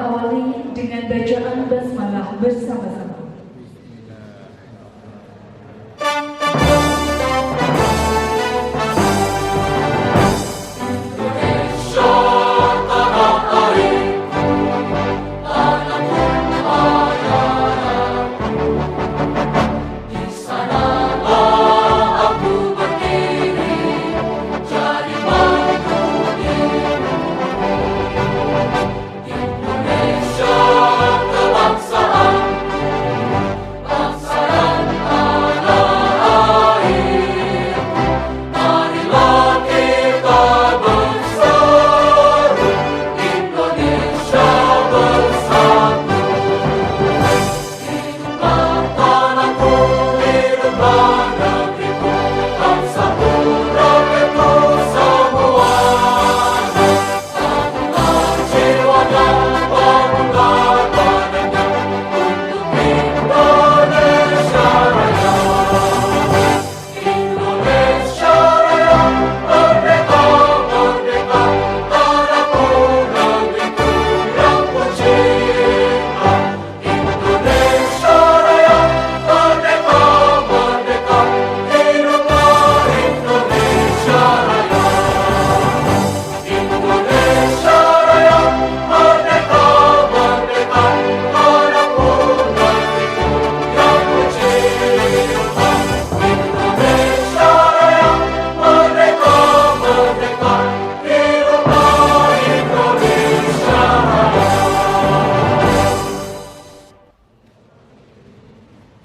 awali dengan bacaan basmalah bersama-sama.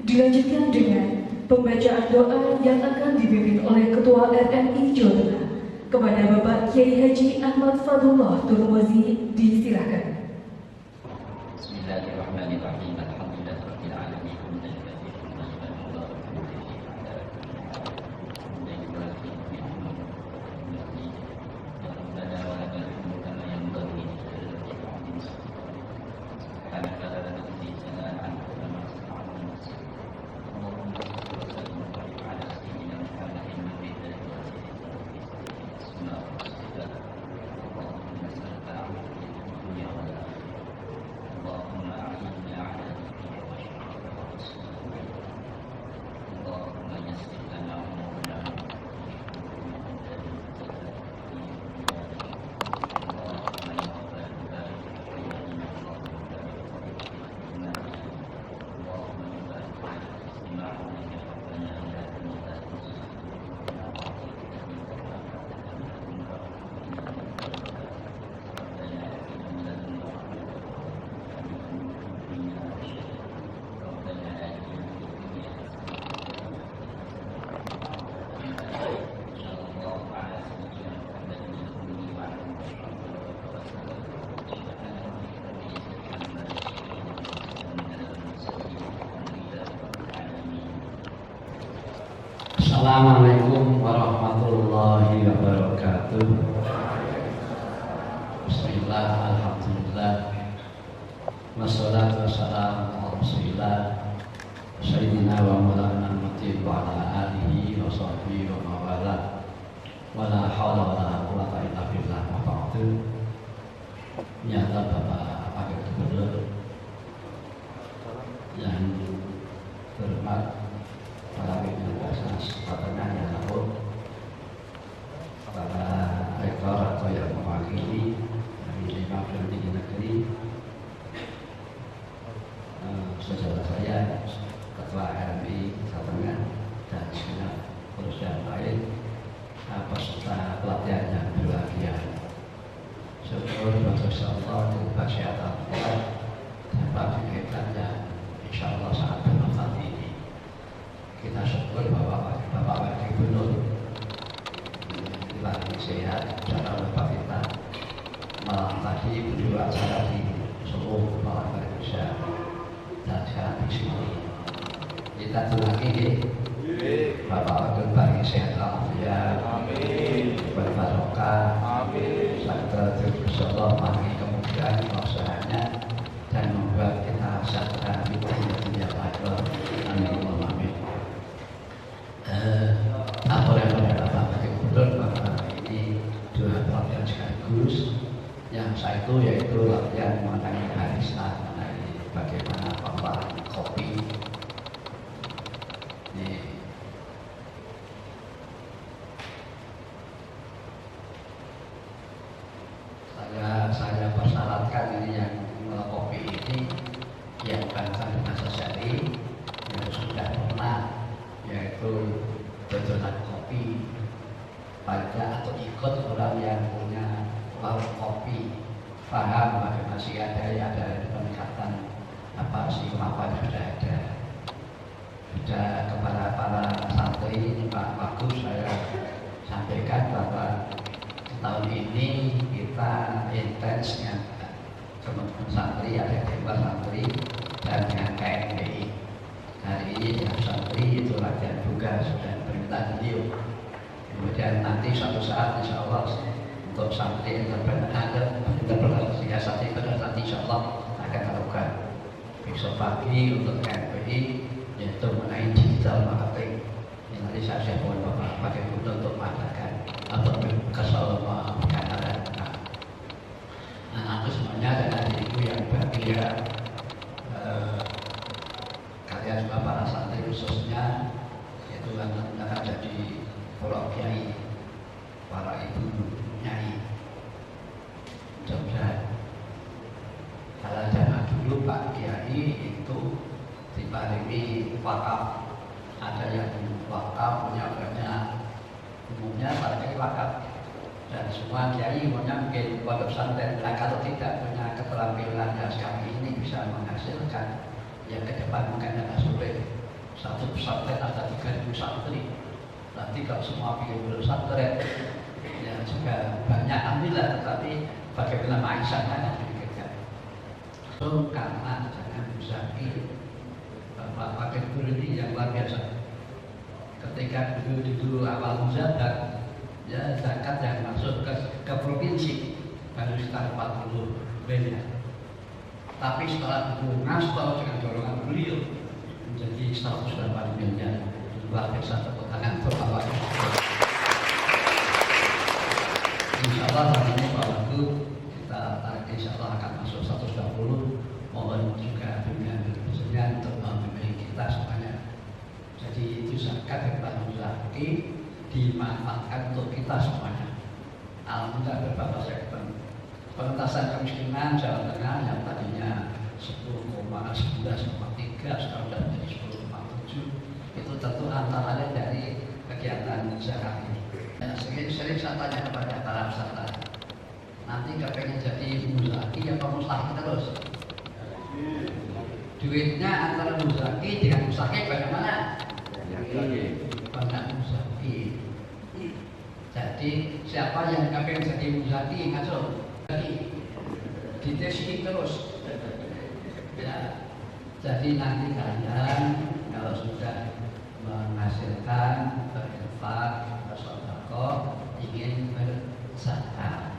Dilanjutkan dengan pembacaan doa yang akan dipimpin oleh Ketua RMI Jawa Tengah kepada Bapak Kiai Haji Ahmad Fadullah Turmuzi. Disilakan. Bismillahirrahmanirrahim. Assalamualaikum warahmatullahi wabarakatuh. Bismillah, alhamdulillah, wassalatu wassalamu ala rasulillah Sayyidina wa maulana Muhammad wa ala alihi wa sahbihi wa mawala wa la hawla wa la quwwata illa billah wa ba'du. Nyata Bapak Wakil Gubernur yang terhormat, para pimpinan Basnas Tengah yang lalu, para rektor atau yang mewakili dari 5 perguruan tinggi negeri, saudara saya, Ketua RMI Jawa Tengah dan segenap perusahaan lain, peserta pelatihan yang berbahagia. Syukur kepada Allah dan kesehatan dapat dikaitan yang insya Allah sangat bermanfaat ini. Kita syukur bahwa Bapak Wakil Gubernur lagi sehat, jangan lupa kita malam tadi berdua acara di seluruh kepala Indonesia dan sekarang di sini. Kita lagi Bapak Wakil bagi sehat alhamdulillah, amin, berbarokah, amin, serta Allah bagi kemudian usahanya dan membuat kita sejahtera di dunia akhirat, amin. Apa yang pada Bapak Wakil Gubernur, Bapak ini dua pelatihan sekaligus yang masa itu yaitu latihan mengenai barista, mengenai bagaimana pengelolaan kopi. Ini saya persyaratkan ini yang mengelola kopi ini yang bangsa dengan sosiali yang sudah pernah yaitu berjualan kopi pada atau ikut orang yang punya warung kopi, paham bagaimana sih ada peningkatan apa sih kemampuan sudah ada. Sudah kepada para santri ini Pak Bagus saya sampaikan bahwa tahun ini kita intens dengan teman-teman santri, ada dewan santri dan dengan KMBI. Hari ini dengan santri itu latihan juga sudah permintaan beliau. Kemudian nanti suatu saat insya Allah untuk santri interpretasi santri pada nanti insya Allah akan lakukan besok pagi untuk KMBI yaitu mengenai digital marketing. Ini nanti saya mohon Bapak pakai guna untuk mengadakan atau kesalahan dan anak semuanya dan adikku yang bahagia. Kalian juga para santri khususnya itu akan jadi para kiai, para ibu nyai. Mudah-mudahan kalau zaman dulu Pak Kiai itu diparingi wakaf, ada yang wakaf punya banyak, umumnya para kiai wakaf dan semua kiai umumnya mungkin pondok pesantren. Nah, kalau tidak punya keterampilan yang sekarang ini bisa menghasilkan yang ke depan mungkin agak sulit. Satu pesantren ada 3.000 santri. Nanti kalau semua bikin pesantren ya juga banyak alhamdulillah, tetapi bagaimana maisahnya yang dipikirkan. So karena jangan muzaki Bapak Wakil Guru ini yang luar biasa. Ketika dulu awal muzakat ya zakat yang masuk ke provinsi baru sekitar 40 miliar. Tapi setelah itu ngastor dengan dorongan beliau menjadi 108 miliar. Luar biasa, tepuk tangan untuk Bapak. Insya Allah hari ini Pak Wagub kita tarik insya Allah akan masuk 120. Mohon juga dengan bersedia untuk membimbing kita semuanya. Jadi itu zakat yang kita muzaki dimanfaatkan untuk kita semuanya. Alhamdulillah beberapa sektor. Pengentasan kemiskinan Jawa Tengah yang tadinya 10,11,3 sekarang sudah menjadi 10,7. Itu tentu antara lain dari kegiatan zakat ini. Sering saya tanya kepada para peserta, nanti kepengen jadi muzaki apa mustahik terus? Duitnya antara muzaki dengan mustahik bagaimana? Banyak muzaki. Jadi siapa yang kepengen jadi muzaki ngaco? Ditesi terus. Ya, jadi nanti kalian kalau sudah menghasilkan berinfak, bersedekah, ingin berzakat,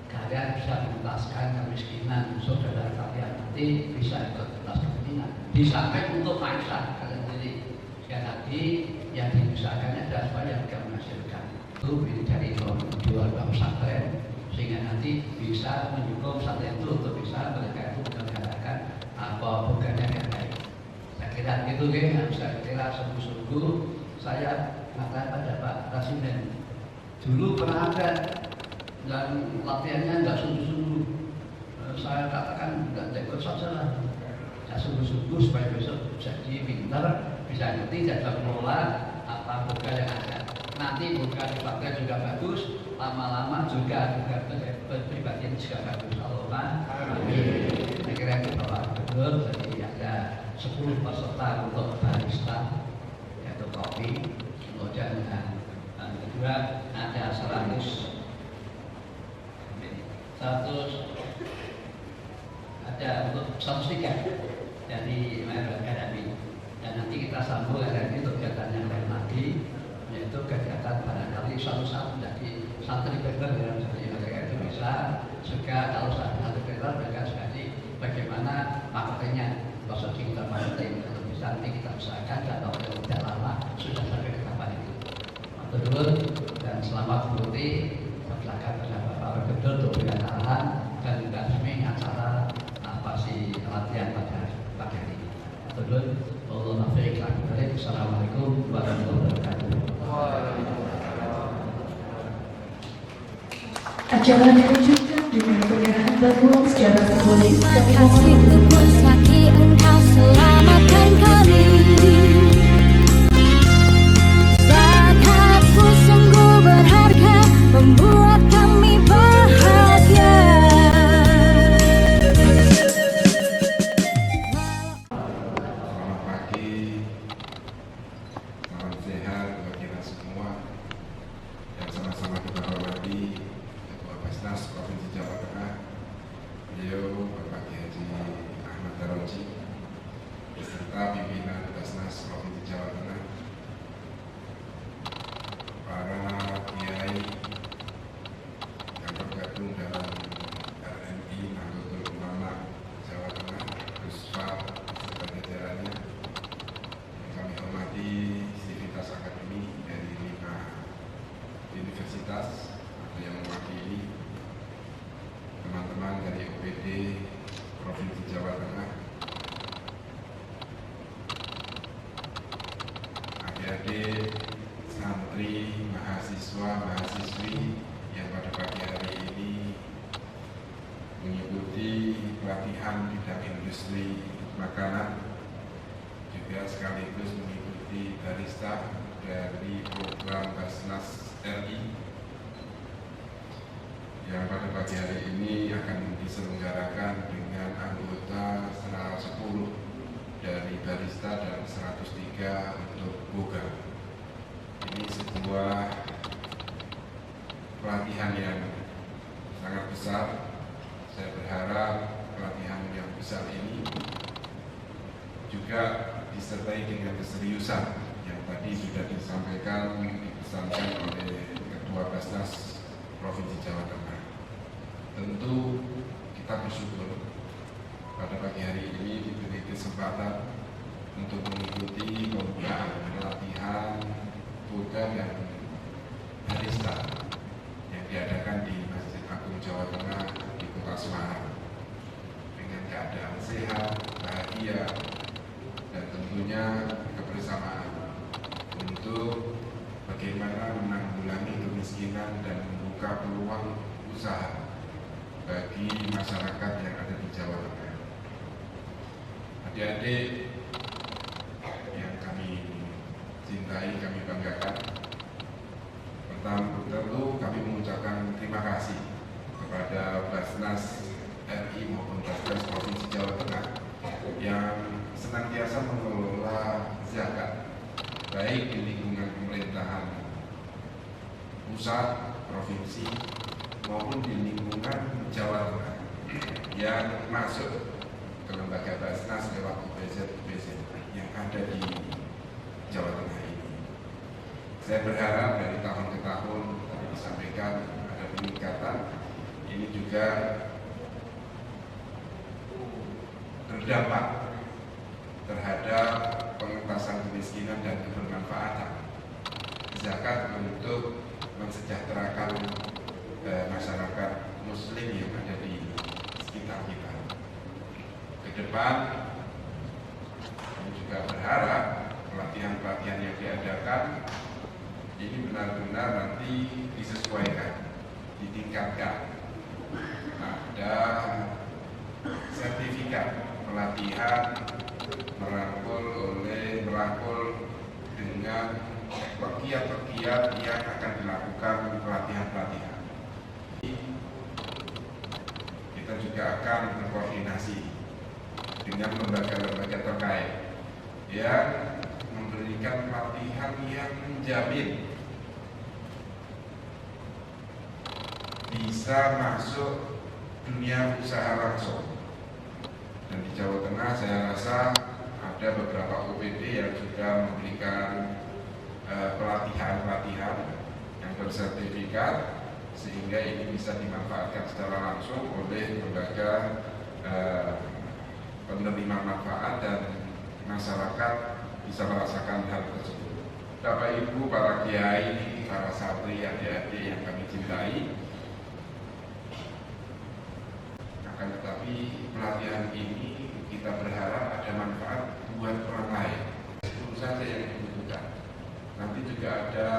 kalian bisa menuntaskan kemiskinan saudara kalian, nanti bisa ikut tuntas kemiskinan. Di samping untuk maisha kalian sendiri. Sekali lagi yang diusahakannya adalah supaya tidak menghasilkan. Itu dari dua pesantren sehingga nanti bisa mendukung pesantren itu untuk bisa mereka itu mengerjakan apa bukannya yang baik. Saya kira itu yang saya kira sungguh-sungguh saya mengatakan pada Pak Presiden dulu pernah ada dan latihannya nggak sungguh-sungguh. Saya katakan nggak ikut saja lah, nggak sungguh-sungguh supaya besok jadi pintar, bisa ngerti dan bisa mengelola apa buka yang ada. Nanti buka di partai juga bagus, lama-lama juga pribadi juga bagus. Allah amin. Saya kira itu Bapak betul. Jadi ada 10 peserta untuk barista yaitu kopi, kemudian yang kedua ada 100 ada untuk 103 dari Mayor Academy, dan nanti kita sambung lagi untuk kegiatan yang lain lagi, yaitu kegiatan barangkali suatu saat menjadi santri benar yang jadi mereka itu bisa juga kalau santri benar mereka jadi bagaimana marketingnya, prosedur marketing untuk bisa nanti kita usahakan dan kalau tidak lama sudah sampai ke tahapan itu. Matur dan selamat mengikuti. Silakan bersama Bapak Gubernur untuk pernyataan dan pelatihan pada pagi hari ini. Assalamualaikum warahmatullahi wabarakatuh. Acara dilanjutkan dengan penyerahan bantuan secara simbolis. Kami mohon Kasihku pun selagi engkau selamatkan kami. Zakatku sungguh berharga, membuat kami bahagia. Selamat pagi, salam sehat buat kita semua, dan sama-sama kita hormati Ketua Basnas Provinsi Jawa Tengah, beliau Bapak Kiai Haji Ahmad Daroji, beserta pimpinan Basnas Provinsi Jawa Tengah, para kiai yang tergabung dalam RMI Nahdlatul Ulama Jawa Tengah, Puspa serta jajarannya. Yang kami hormati sivitas akademi dari 5 universitas atau yang mewakili teman-teman dari OPD Provinsi Jawa Tengah, adik-adik, santri, mahasiswa, mahasiswi yang pada pagi hari ini mengikuti pelatihan bidang industri makanan, juga sekaligus mengikuti barista dari program Basnas RI yang pada pagi hari ini akan diselenggarakan dengan anggota 110 dari barista dan 103 untuk boga. Ini sebuah pelatihan yang sangat besar. Saya berharap pelatihan yang besar ini juga disertai dengan keseriusan yang tadi sudah disampaikan, dipesankan oleh Ketua Basnas Provinsi Jawa Tengah. Tentu kita bersyukur pada pagi hari ini diberi kesempatan untuk mengikuti pembukaan pelatihan boga dan barista yang diadakan di Masjid Agung Jawa Tengah di Kota Semarang, dengan keadaan sehat, bahagia, dan tentunya kebersamaan untuk bagaimana menanggulangi kemiskinan dan membuka peluang usaha bagi masyarakat yang ada di Jawa Tengah. Adik-adik yang kami cintai, kami banggakan, pertama tentu kami mengucapkan terima kasih kepada Basnas RI maupun Basnas Provinsi Jawa Tengah yang senantiasa mengelola zakat baik di lingkungan pemerintahan pusat, provinsi maupun di lingkungan Jawa Tengah yang masuk ke lembaga Basnas lewat UBZ yang ada di Jawa Tengah ini. Saya berharap dari tahun ke tahun tadi disampaikan ada peningkatan. Ini juga berdampak terhadap pengentasan kemiskinan dan kebermanfaatan zakat untuk mensejahterakan masyarakat Muslim yang ada di sekitar kita. Ke depan, kami juga berharap pelatihan-pelatihan yang diadakan ini benar-benar nanti disesuaikan, ditingkatkan. Ada sertifikat pelatihan merangkul dengan pegiat-pegiat yang akan dilakukan pelatihan-pelatihan. Kita juga akan berkoordinasi dengan lembaga-lembaga terkait yang memberikan pelatihan yang menjamin bisa masuk dunia usaha langsung. Dan di Jawa Tengah saya rasa ada beberapa OPD yang juga memberikan pelatihan-pelatihan yang bersertifikat, sehingga ini bisa dimanfaatkan secara langsung oleh lembaga penerima manfaat dan masyarakat bisa merasakan hal tersebut. Bapak Ibu, para kiai, para santri, adik-adik yang kami cintai, akan tetapi pelatihan ini kita berharap ada manfaat buat orang lain. Itu saja yang dibutuhkan. Nanti juga ada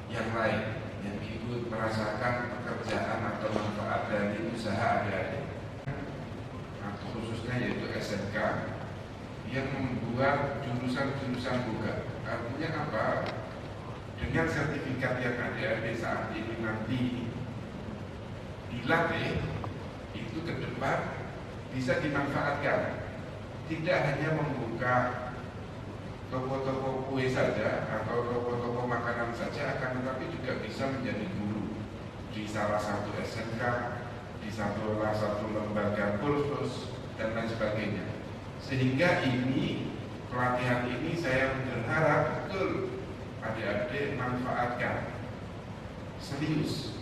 yang lain yang ikut merasakan pekerjaan atau manfaat dari usaha adik-adik, khususnya yaitu SMK yang membuat jurusan-jurusan buka. Artinya apa? Dengan sertifikat yang adik-adik saat ini nanti dilatih, itu ke depan bisa dimanfaatkan. Tidak hanya membuka toko-toko kue saja atau toko-toko makanan saja, akan tetapi juga bisa menjadi guru di salah satu SMK, di salah satu lembaga kursus dan lain sebagainya. Sehingga ini pelatihan ini saya berharap betul adik-adik manfaatkan serius,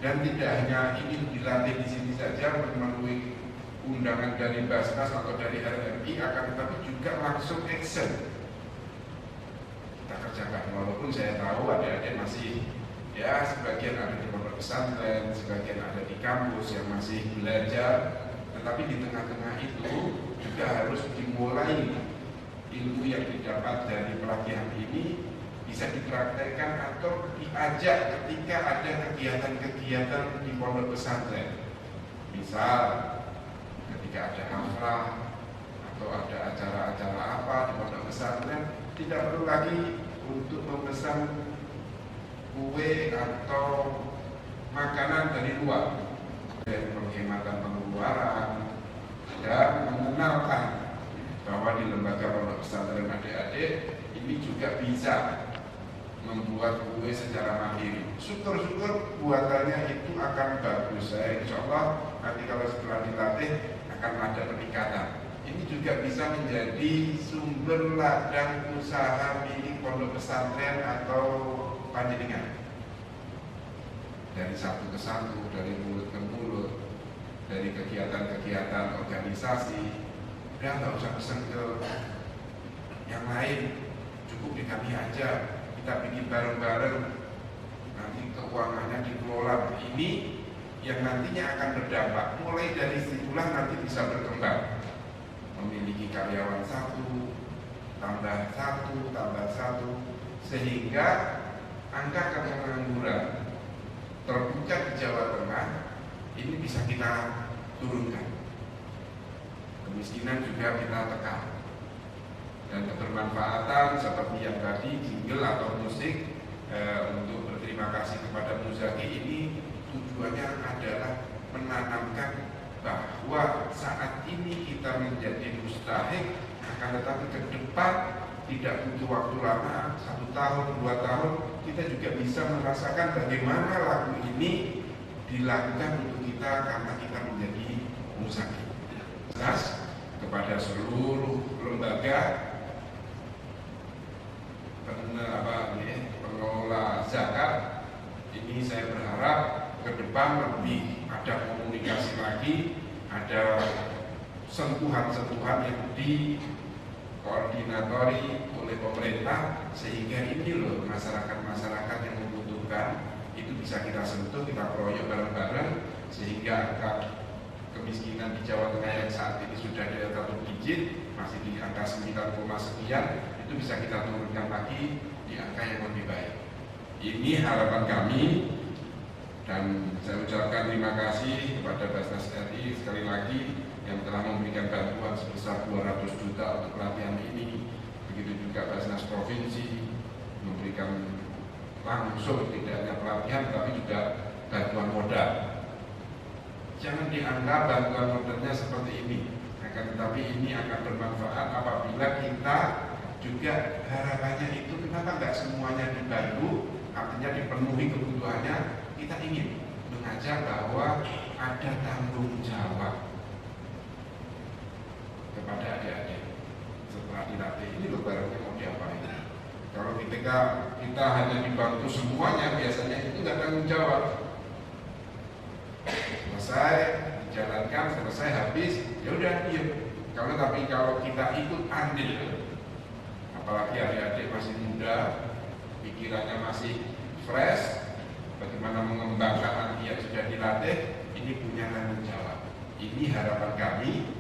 dan tidak hanya ini dilatih di sini saja memenuhi undangan dari Basnas atau dari RMI, akan tetapi juga langsung action kita kerjakan. Walaupun saya tahu adik-adik masih ya sebagian ada di pondok pesantren, sebagian ada di kampus yang masih belajar, tetapi di tengah-tengah itu juga harus dimulai ilmu yang didapat dari pelatihan ini bisa dipraktekkan atau diajak ketika ada kegiatan-kegiatan di pondok pesantren. Misal ketika ada haflah atau ada acara-acara apa di pondok pesantren, tidak perlu lagi untuk memesan kue atau makanan dari luar. Penghematan pengeluaran dan mengenalkan bahwa di lembaga pondok pesantren adik-adik ini juga bisa membuat kue secara mandiri. Syukur-syukur buatannya itu akan bagus. Saya insya Allah nanti kalau setelah dilatih akan ada peningkatan. Ini juga bisa menjadi sumber ladang usaha milik pondok pesantren atau panjenengan. Dari satu ke satu, dari mulut ke mulut, dari kegiatan-kegiatan organisasi, udah nggak usah pesan ke yang lain, cukup di kami aja, kita bikin bareng-bareng, nanti keuangannya dikelola. Ini yang nantinya akan berdampak, mulai dari situlah nanti bisa berkembang, memiliki karyawan satu, tambah satu, sehingga angka pengangguran terbuka di Jawa Tengah ini bisa kita turunkan. Kemiskinan juga kita tekan. Dan kebermanfaatan seperti yang tadi jingle atau musik untuk berterima kasih kepada Muzaki ini tujuannya adalah menanamkan bahwa saat ini kita menjadi mustahik, akan tetapi ke depan tidak butuh waktu lama, 1 tahun, 2 tahun, kita juga bisa merasakan bagaimana lagu ini dilakukan untuk kita karena kita menjadi muzaki. Jelas kepada seluruh lembaga pengelola zakat, ini saya berharap ke depan lebih ada komunikasi lagi, ada sentuhan-sentuhan yang dikoordinatori oleh pemerintah, sehingga ini loh masyarakat-masyarakat yang membutuhkan itu bisa kita sentuh, kita keroyok bareng-bareng, sehingga angka kemiskinan di Jawa Tengah yang saat ini sudah di atas 1 digit, masih di angka 9, sekian, itu bisa kita turunkan lagi di angka yang lebih baik. Ini harapan kami, dan saya ucapkan terima kasih kepada Basnas RI sekali lagi yang telah memberikan bantuan sebesar 200 juta untuk pelatihan ini. Begitu juga Basnas Provinsi memberikan langsung tidak hanya pelatihan tapi juga bantuan modal. Jangan dianggap bantuan modalnya seperti ini, akan tetapi ini akan bermanfaat apabila kita juga harapannya itu kenapa nggak semuanya dibantu, artinya dipenuhi kebutuhannya. Kita ingin mengajak bahwa ada tanggung jawab kepada adik-adik setelah dilatih. Ini loh barangnya mau diapain. Kalau kita hanya dibantu semuanya, biasanya itu nggak tanggung jawab. Selesai dijalankan, selesai habis, ya udah diam. Kalau kita ikut andil, apalagi adik-adik masih muda, pikirannya masih fresh, bagaimana mengembangkan nanti yang sudah dilatih, ini punya tanggung jawab. Ini harapan kami.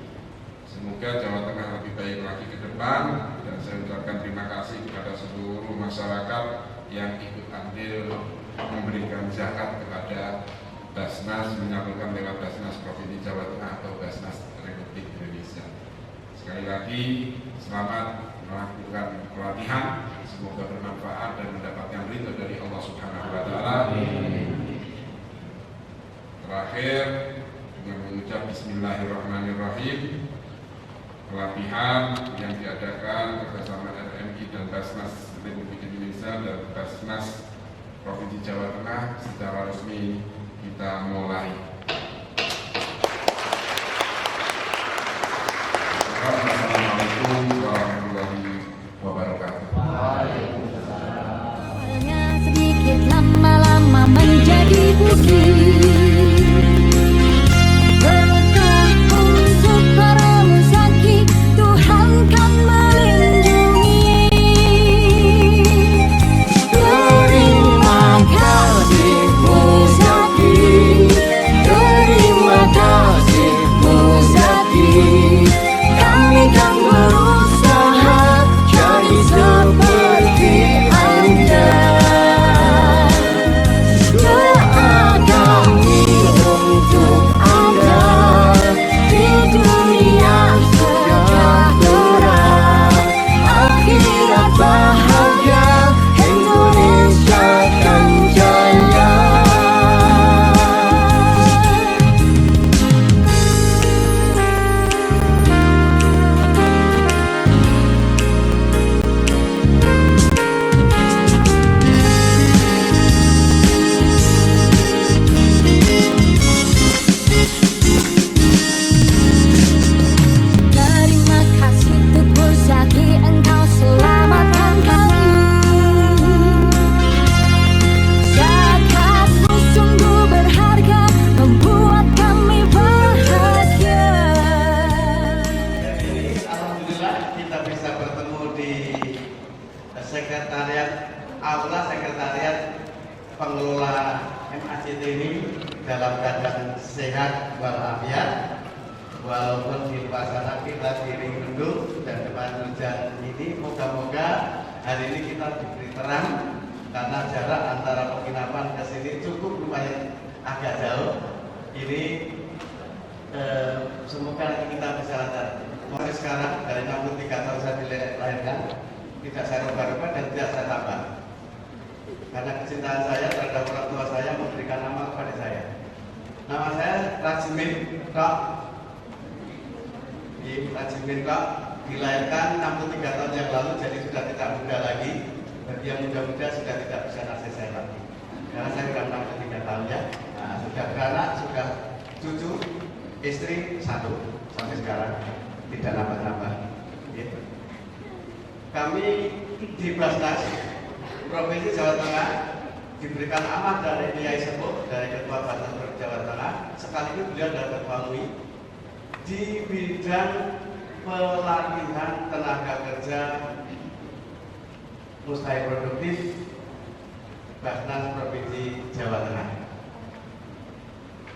Semoga Jawa Tengah lebih baik lagi ke depan, dan saya ucapkan terima kasih kepada seluruh masyarakat yang ikut andil memberikan zakat kepada Basnas, menyalurkan lewat Basnas Provinsi Jawa Tengah atau Basnas Republik Indonesia. Sekali lagi selamat melakukan pelatihan, semoga bermanfaat dan mendapatkan ridho dari Allah Subhanahu wa Ta'ala. Terakhir dengan mengucap Bismillahirrahmanirrahim, pelatihan yang diadakan bersama RMI dan Basnas Republik Indonesia dan Basnas Provinsi Jawa Tengah secara resmi kita mulai. Assalamualaikum warahmatullahi wabarakatuh. Awalnya sedikit lama-lama menjadi bukit. Bertahun para musaki Tuhan kan melindungi. Terima kasih musaki, terima kasih musaki. Kami kan berusaha jadi seperti Anda. Doa kami untuk Anda di dunia sejahtera, akhirat bahagia, Indonesia kan jaya. Terima kasih untuk musaki, engkau selamatkan kami. Zakatmu sungguh berharga, membuat kami bahagia. Alhamdulillah kita bisa bertemu di sekretariat aula sekretariat pengelola MACT ini dalam keadaan sehat walafiat, walaupun di luar sana kita diri mendung dan depan hujan ini. Moga-moga hari ini kita diberi terang karena jarak antara penginapan ke sini cukup lumayan agak jauh. Ini semoga kita bisa lancar. Mulai sekarang dari 63 tahun saya dilahirkan, tidak saya rubah-rubah dan tidak saya tambah. Karena kecintaan saya terhadap orang tua saya memberikan nama kepada saya. Nama saya Rajimin Kok. Rajimin Kok dilahirkan 63 tahun yang lalu, jadi sudah tidak muda lagi. Bagi yang muda-muda sudah tidak bisa nasihat saya lagi. Karena saya sudah 63 tahun ya. Nah, sudah beranak, sudah cucu, istri 1 sampai sekarang, tidak nambah-nambah. Gitu. Kami di Basnas Provinsi Jawa Tengah diberikan amanah dari Kiai Sepuh, dari Ketua Basnas Jawa Tengah, sekaligus beliau adalah Ketua MUI di bidang pelatihan tenaga kerja mustahil produktif Basnas Provinsi Jawa Tengah.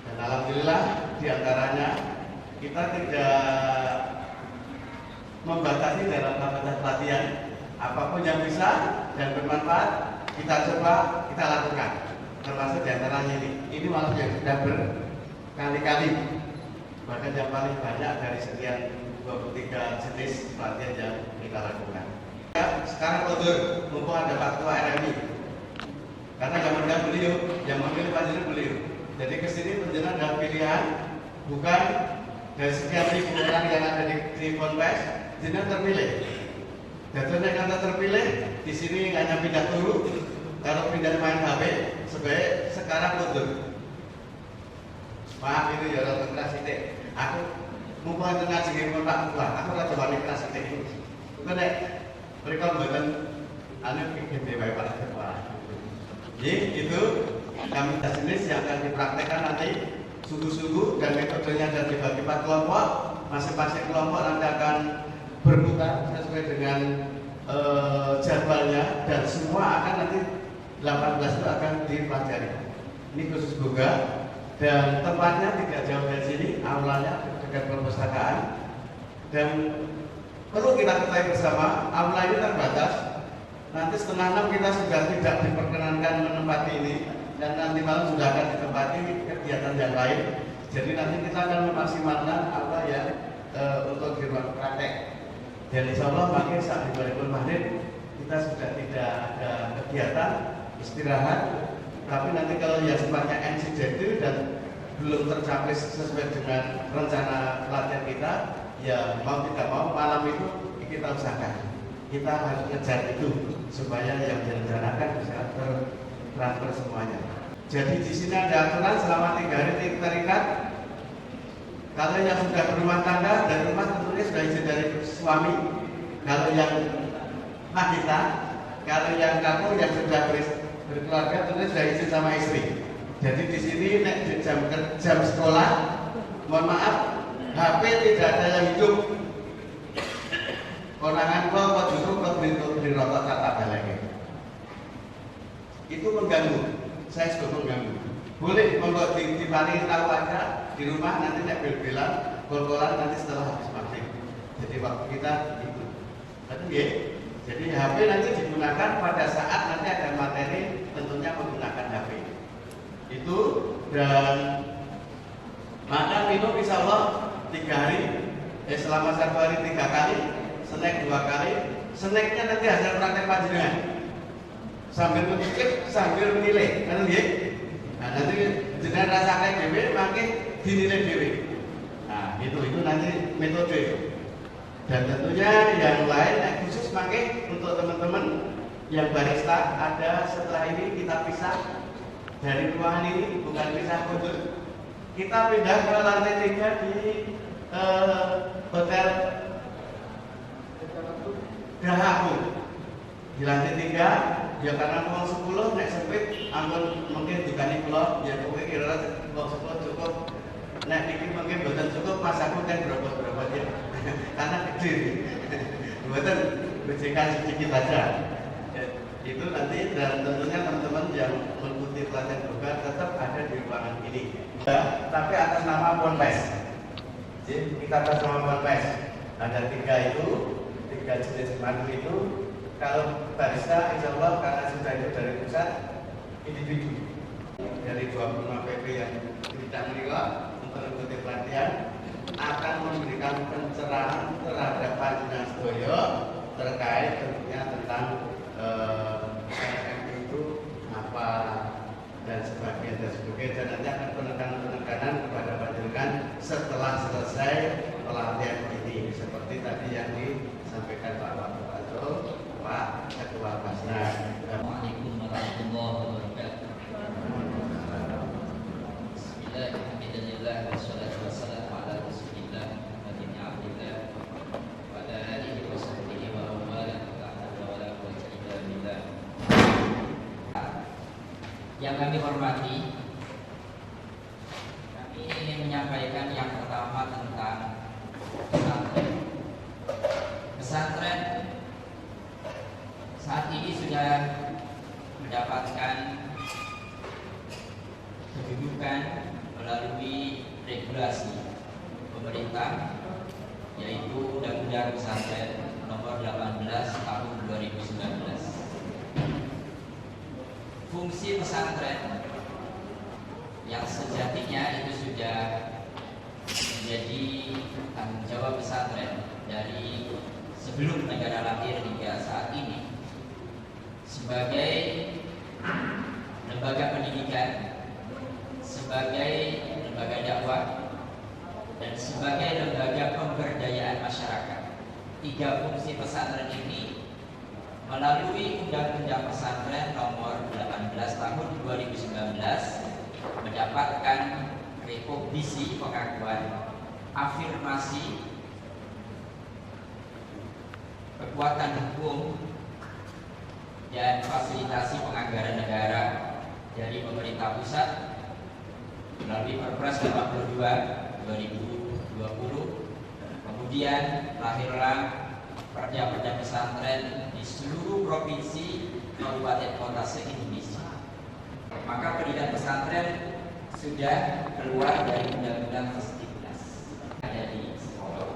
Dan alhamdulillah diantaranya kita tidak membatasi dalam kapasitas pelatihan. Apapun yang bisa dan bermanfaat kita coba, kita lakukan. Termasuk diantaranya ini malah yang sudah berkali-kali, bahkan yang paling banyak dari sekian 23 jenis pelatihan yang kita lakukan. Sekarang kotor, mumpung ada Pak Ketua RMI, karena zaman beliau, yang memilih panjenengan beliau. Jadi kesini panjenengan ada pilihan, bukan dari sekian ribu orang yang ada di Ponpes, jenengan terpilih. Dan karena terpilih di sini hanya pindah turun, kalau pindah main HP, sebaik sekarang mundur. Maaf itu ya orang keras itu. Aku mumpung itu ngaji ngomong Pak Ketua, aku rada wani keras itu. Nek mereka mboten anu gede wae Pak Ketua. Itu kami jenis yang akan dipraktekkan nanti sungguh-sungguh, dan metodenya dan dibagi 4 kelompok. Masing-masing kelompok nanti akan berputar sesuai dengan jadwalnya, dan semua akan nanti 18 itu akan dipelajari. Ini khusus Boga, dan tempatnya tidak jauh dari sini, aulanya dekat perpustakaan. Dan perlu kita ketahui bersama, aula ini terbatas. Nanti 5:30 kita sudah tidak diperkenankan menempati ini, dan nanti malam sudah akan ditempati kegiatan yang lain. Jadi nanti kita akan memaksimalkan apa ya untuk di ruang praktek. Dan insya Allah makin saat di 2000 Maghrib kita sudah tidak ada kegiatan istirahat. Tapi nanti kalau yang sifatnya NCJD dan belum tercapai sesuai dengan rencana pelatihan kita, ya mau tidak mau malam itu kita usahakan. Kita harus ngejar itu supaya yang direncanakan bisa tertransfer semuanya. Jadi di sini ada aturan selama 3 hari terikat. Kalau yang sudah berumah tangga dan rumah tentunya sudah izin dari suami. Kalau yang wanita, kalau yang kamu yang sudah berkeluarga tentunya sudah izin sama istri. Jadi di sini jam sekolah, mohon maaf, HP tidak ada yang hidup. Konangan kok justru kok beli rokok tak lagi. Itu mengganggu. Saya sudah mengganggu. Boleh membuat dipaling tahu aja di rumah nanti nek bel-belan, gol-golan nanti setelah habis maghrib. Jadi waktu kita itu. Betul ya? Jadi HP nanti digunakan pada saat nanti ada materi tentunya menggunakan HP. Itu dan makan minum insya Allah 3 hari. Selama 1 hari 3 kali. Snack 2 kali, snacknya nanti hasil praktek panjenengan sambil mencicip, sambil menilai, kan ya? Nah, nanti jenengan rasakan dewe, makin dinilai dewe. Nah, itu nanti metode. Dan tentunya yang lain yang khusus makin untuk teman-teman yang barista ada setelah ini kita pisah dari ruangan ini, bukan pisah khusus. Kita pindah ke lantai 3 di hotel Dahaku di lantai 3 ya karena mau 10 nek sempit ampun mungkin dikani kula ya kowe kira mau 10 cukup nek iki mungkin boten cukup pas aku kan berapa ya karena gede boten bejekan sedikit aja itu nanti dan tentunya teman-teman yang mengikuti pelatihan yoga tetap ada di ruangan ini ya, tapi atas nama Ponpes. Jadi kita atas nama Ponpes ada 3 itu 3 jenis madu itu. Kalau barista insya Allah karena sudah itu dari pusat individu dari 25 PP yang tidak menilai untuk mengikuti pelatihan akan memberikan pencerahan terhadap panjenengan sedaya terkait tentunya tentang itu apa dan sebagainya dan nanti akan penekanan kepada panjenengan setelah selesai pelatihan ini seperti tadi yang disampaikan Pak Wakil Pak Ketua Basnas. Assalamualaikum warahmatullahi wabarakatuh. Bismillahirrahmanirrahim. Wassalatu wassalamu ala Rasulillah Muhammadin abdillah wa ala alihi wa sahbihi wa man wala la haula wa la quwwata illa billah. Yang kami hormati, kami ingin menyampaikan yang pertama tentang pesantren. Pesantren saat ini sudah mendapatkan kedudukan melalui regulasi pemerintah yaitu Undang-Undang Pesantren Nomor 18 Tahun 2019. Fungsi pesantren yang sejatinya itu sudah menjadi tanggung jawab pesantren dari sebelum negara lahir hingga saat ini sebagai lembaga pendidikan, sebagai lembaga dakwah, dan sebagai lembaga pemberdayaan masyarakat. 3 fungsi pesantren ini melalui Undang-Undang Pesantren Nomor 18 Tahun 2019 mendapatkan rekognisi pengakuan, afirmasi, kekuatan hukum, dan fasilitasi penganggaran negara dari pemerintah pusat melalui Perpres 82 2020. Kemudian lahirlah perda-perda pesantren di seluruh provinsi, kabupaten, kota se-Indonesia. Maka pendidikan pesantren sudah keluar dari Undang-Undang Kestiknas ada di sekolah.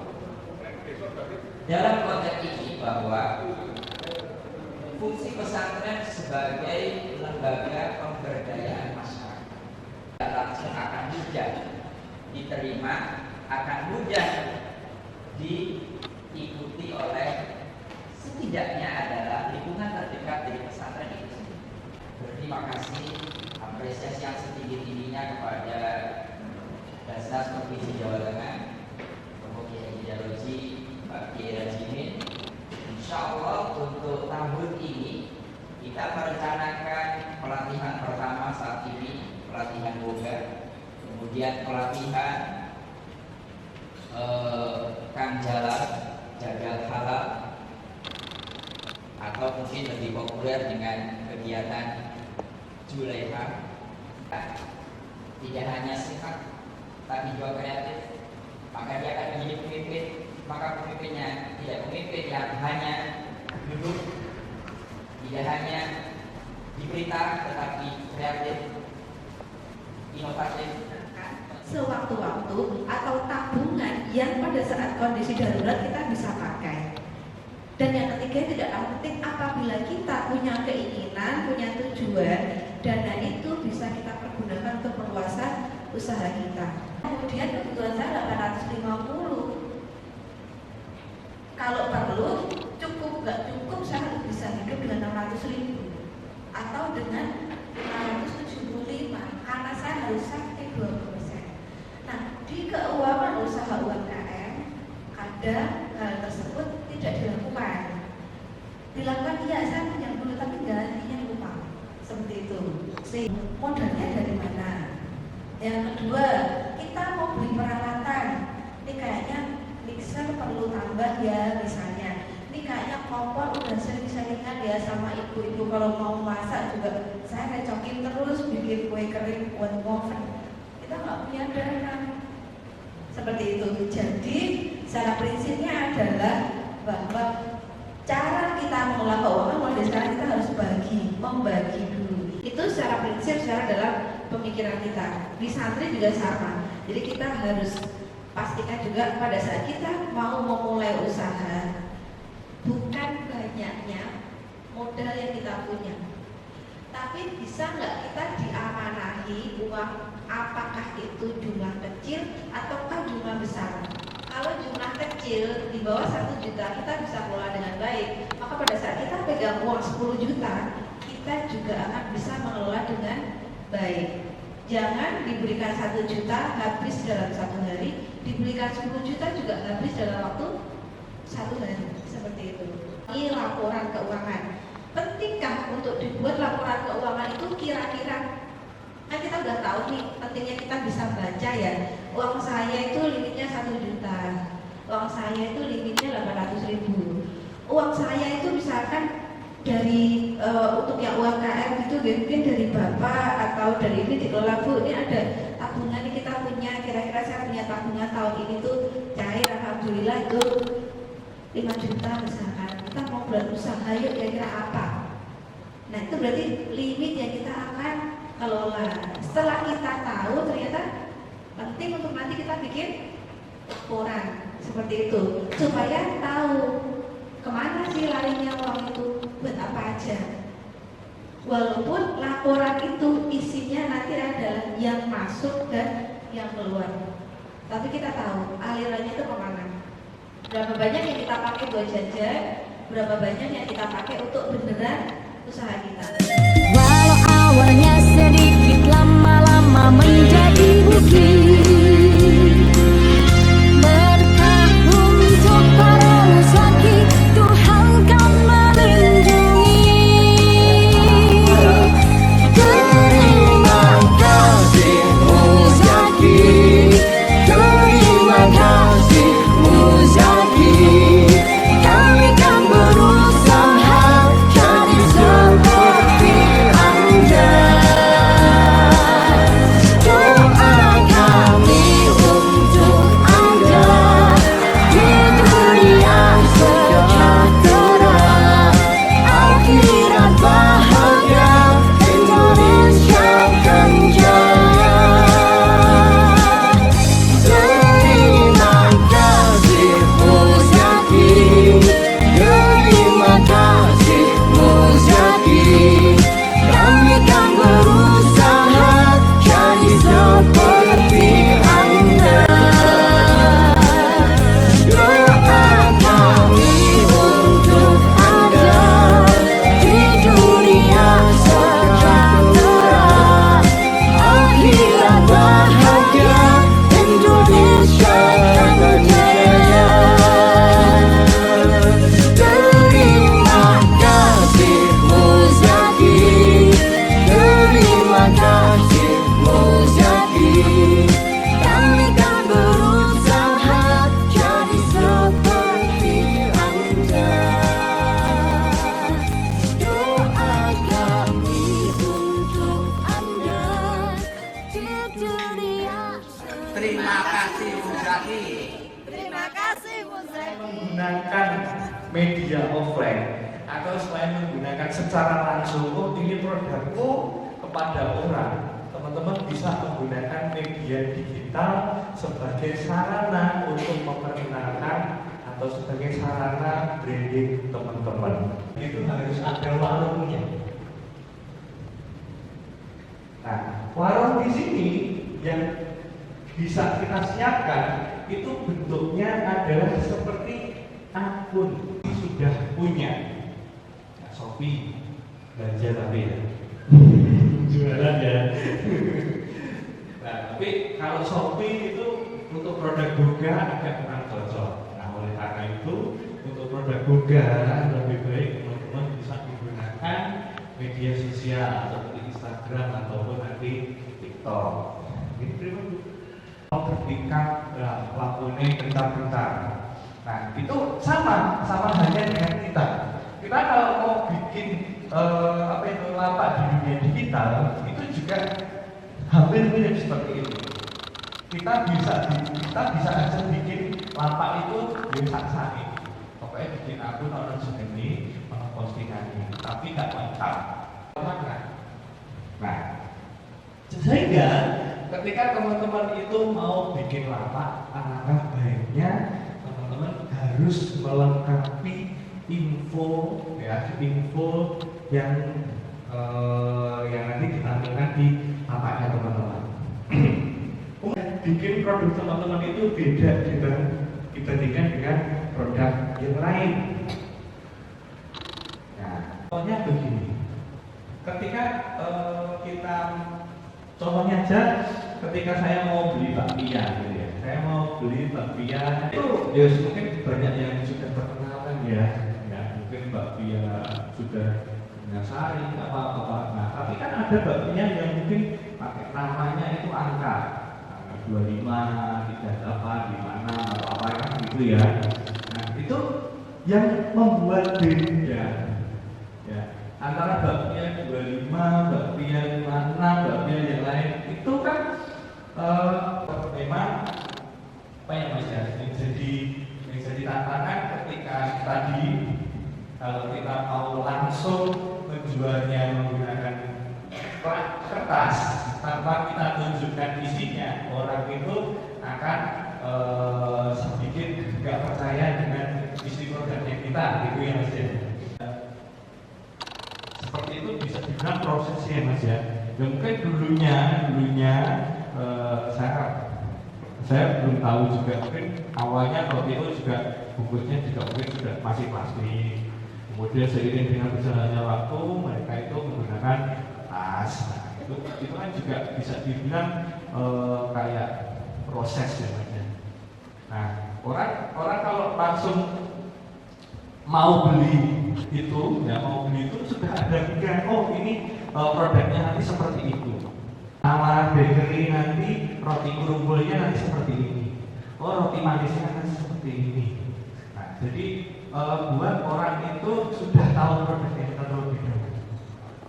dalam konteks ini bahwa fungsi pesantren sebagai lembaga pemberdayaan masyarakat langsung akan mudah diterima, akan mudah diikuti oleh setidaknya adalah lingkungan terdekat dari pesantren itu sendiri. Berterima kasih, apresiasi yang setinggi-tingginya kepada Basnas Provinsi Jawa Tengah, Bapak Kiai Daroji, Pak Kiai Rajimin. Insya Allah untuk tahun ini kita merencanakan pelatihan pertama saat ini, pelatihan yoga, kemudian pelatihan kanjalan, jagal halal, atau mungkin lebih populer dengan kegiatan Julaiha. Tidak hanya sehat, tapi juga kreatif. Maka dia akan menjadi pemimpin. Maka pemimpinnya tidak pemimpin yang hanya duduk, tidak hanya diberita, tetapi kreatif, inovatif. Sewaktu-waktu atau tabungan yang pada saat kondisi darurat kita bisa pakai. Dan yang ketiga tidak kalah penting, apabila kita punya keinginan, punya tujuan, dana itu bisa kita pergunakan untuk perluasan usaha kita. Kemudian kebutuhan saya 850. Kalau perlu, cukup nggak cukup, saya bisa hidup dengan 600.000 atau dengan 575 karena saya harus safety 20%. Nah, di keuangan usaha UMKM kadang hal tersebut tidak dilakukan. Dilakukan iya, saya punya dulu tapi gantinya lupa. Seperti itu. Modalnya dari mana? Yang kedua, kita mau beli peralatan. Ini kayaknya mixer perlu tambah ya misalnya. Ini kayaknya kompor udah sering-seringan ya sama ibu-ibu kalau mau masak juga saya recokin terus bikin kue kering, kue oven. Kita nggak punya dana. Seperti itu. Jadi secara prinsipnya adalah bahwa cara kita mengelola keuangan mulai sekarang kita harus membagi dulu. Itu secara prinsip, secara dalam pemikiran kita. Di santri juga sama. Jadi kita harus pastikan juga pada saat kita mau memulai usaha, bukan banyaknya modal yang kita punya, tapi bisa nggak kita diamanahi uang, apakah itu jumlah kecil ataukah jumlah besar. Kalau jumlah kecil di bawah 1 juta kita bisa kelola dengan baik, maka pada saat kita pegang uang 10 juta kita juga akan bisa mengelola dengan baik. Jangan diberikan 1 juta habis dalam 1 hari, diberikan 10 juta juga habis dalam waktu 1 hari. Seperti itu. Ini laporan keuangan. Pentingkah untuk dibuat laporan keuangan itu kira-kira? Kan kita udah tahu nih, pentingnya kita bisa baca ya. Uang saya itu limitnya 1 juta. Uang saya itu limitnya 800.000. Uang saya itu misalkan dari untuk yang UMKM itu mungkin dari bapak atau dari ini dikelola Bu, ini ada tabungan ini kita punya, kira-kira saya punya tabungan tahun ini tuh cair alhamdulillah itu 5 juta misalkan. Kita mau berusaha yuk kira-kira apa. Nah itu berarti limit yang kita akan kelola. Setelah kita tahu ternyata penting untuk nanti kita bikin laporan seperti itu supaya tahu kemana sih larinya uang itu, buat apa aja. Walaupun laporan itu isinya nanti adalah yang masuk dan yang keluar, tapi kita tahu alirannya itu kemana. Berapa banyak yang kita pakai buat jajan, berapa banyak yang kita pakai untuk beneran usaha kita. Walau awalnya sedikit, lama-lama menjadi bukit. Berkah untuk para musaki, Tuhan kan melindungi. Terima kasih Muzaki, terima kasih Muzaki. Kami kan berusaha jadi seperti Anda. Doa kami menggunakan media offline atau selain menggunakan secara langsung, oh ini produkku kepada orang, teman-teman bisa menggunakan media digital sebagai sarana untuk memperkenalkan atau sebagai sarana branding teman-teman. Itu harus ada warungnya. Nah, warung di sini yang bisa kita siapkan itu bentuknya adalah seperti akun yang sudah punya. Nah, Shopee belanja tapi ya jualan ya. Nah, tapi kalau Shopee itu untuk produk Goga agak kurang cocok. Nah, oleh karena itu untuk produk Goga lebih baik teman-teman bisa menggunakan media sosial seperti Instagram ataupun nanti TikTok. Ini prima ketika lakunya bentar-bentar. Nah, itu sama halnya dengan kita. Kita kalau mau bikin lapak di dunia digital itu juga hampir mirip seperti itu. Kita bisa aja bikin lapak itu biasa-biasa. Pokoknya bikin akun orang segini, postingan ini, tapi nggak lengkap. Nah, sehingga ketika teman-teman itu mau bikin lapak, alangkah baiknya teman-teman harus melengkapi info yang nanti ditampilkan di lapaknya teman-teman. Bikin produk teman-teman itu beda dibandingkan dengan produk yang lain. Nah, contohnya begini. Ketika contohnya aja, ketika saya mau beli bakpia, gitu ya. Saya mau beli bakpia itu, ya mungkin banyak yang sudah terkenal kan ya. Ya mungkin bakpia sudah Sari, apa. Nah, tapi kan ada bakpia yang mungkin pakai namanya itu angka 25, 38, 56 atau apa kan gitu ya. Nah, itu yang membuat beda ya antara bakpia 25, bakpia 56, bakpia yang lain itu kan memang apa ya Mas ya, menjadi tantangan ketika tadi kalau kita mau langsung menjualnya menggunakan kertas tanpa kita tunjukkan isinya, orang itu akan sedikit nggak percaya dengan isi produknya kita, gitu ya Mas ya. Seperti itu bisa dibilang prosesnya Mas ya. Dan mungkin dulunya saya belum tahu juga, mungkin awalnya roti itu juga bungkusnya juga mungkin sudah masih plastik. Kemudian seiring dengan berjalannya waktu mereka itu menggunakan tas. Nah, itu kan juga bisa dibilang kayak proses ya Mas ya. Nah, orang kalau langsung mau beli itu sudah ada pikiran, oh ini produknya nanti seperti itu. Nama bakery nanti roti kurumbulnya nanti seperti ini. Oh roti manisnya nanti seperti ini. Nah, jadi buat orang itu sudah tahu produknya kita terlebih dahulu.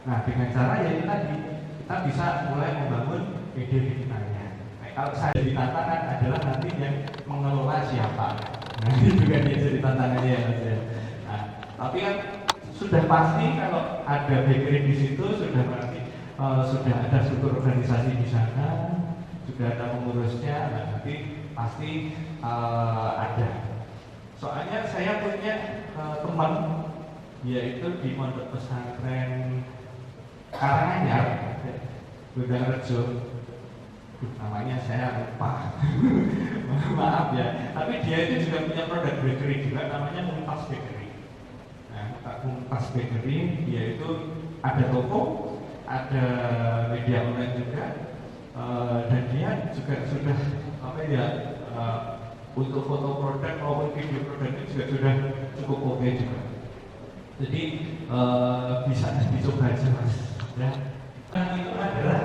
Nah, dengan cara ya kita bisa mulai membangun media digitalnya. Nah, kalau saya jadi tantangan adalah nanti yang mengelola siapa. Nah, itu juga jadi tantangannya ya Mas ya. Nah, tapi kan sudah pasti kalau ada bakery di situ sudah berarti sudah ada struktur organisasi di sana, sudah ada pengurusnya, nah, nanti pasti ada. Soalnya saya punya teman, yaitu di Pondok Pesantren Karanganyar, Bundangrejo, namanya saya lupa, maaf ya. Tapi dia itu juga punya produk bakery juga, namanya Mumtaz Bakery. Nah, Mumtaz Bakery dia itu ada toko, ada media online juga, dan dia juga sudah untuk foto produk maupun video produknya juga sudah cukup oke juga. Jadi bisa dicoba aja Mas. Ya. Yang itu adalah